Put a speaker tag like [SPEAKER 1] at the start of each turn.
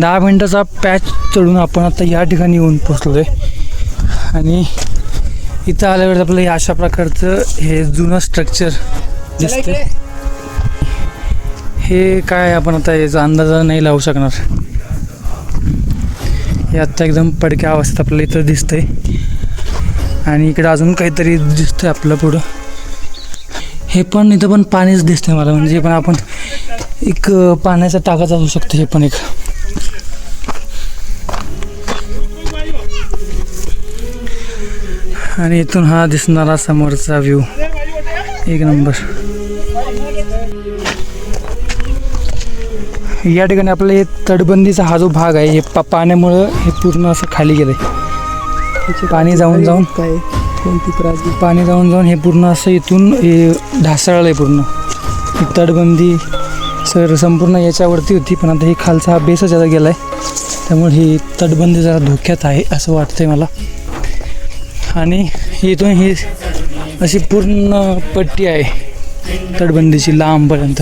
[SPEAKER 1] 10 मिनिटाचा पॅच चढून आपण आता या ठिकाणी येऊन पोचलो आहे आणि इथं आल्यावर आपलं हे अशा प्रकारचं हे जुनं स्ट्रक्चर दिसते. हे काय आपण आता याचा अंदाज नाही लावू शकणार. हे आत्ता एकदम पडक्या अवस्थेत आपल्याला इथं दिसतंय आणि इकडं अजून काहीतरी दिसतंय आपलं पुढं. हे पण इथं पण पाणीच दिसतंय मला, म्हणजे पण आपण एक पाण्याचा टाकाच असू शकतो. हे पण एक आणि इथून हा दिसणारा समोरचा व्ह्यू एक नंबर. या ठिकाणी आपलं हे तटबंदीचा हा जो भाग आहे हे पाण्यामुळं हे पूर्ण असं खाली गेलं आहे. पाणी जाऊन जाऊन
[SPEAKER 2] काय कोणती प्राणी
[SPEAKER 1] पाणी जाऊन जाऊन हे पूर्ण असं इथून हे ढासळलं आहे पूर्ण. ही तटबंदी संपूर्ण याच्यावरती होती, पण आता ही खालचा हा बेसच याचा गेला आहे, त्यामुळे ही तटबंदी जरा धोक्यात आहे असं वाटतंय मला. आणि इथून ही अशी पूर्ण पट्टी आहे तटबंदीची लांबपर्यंत.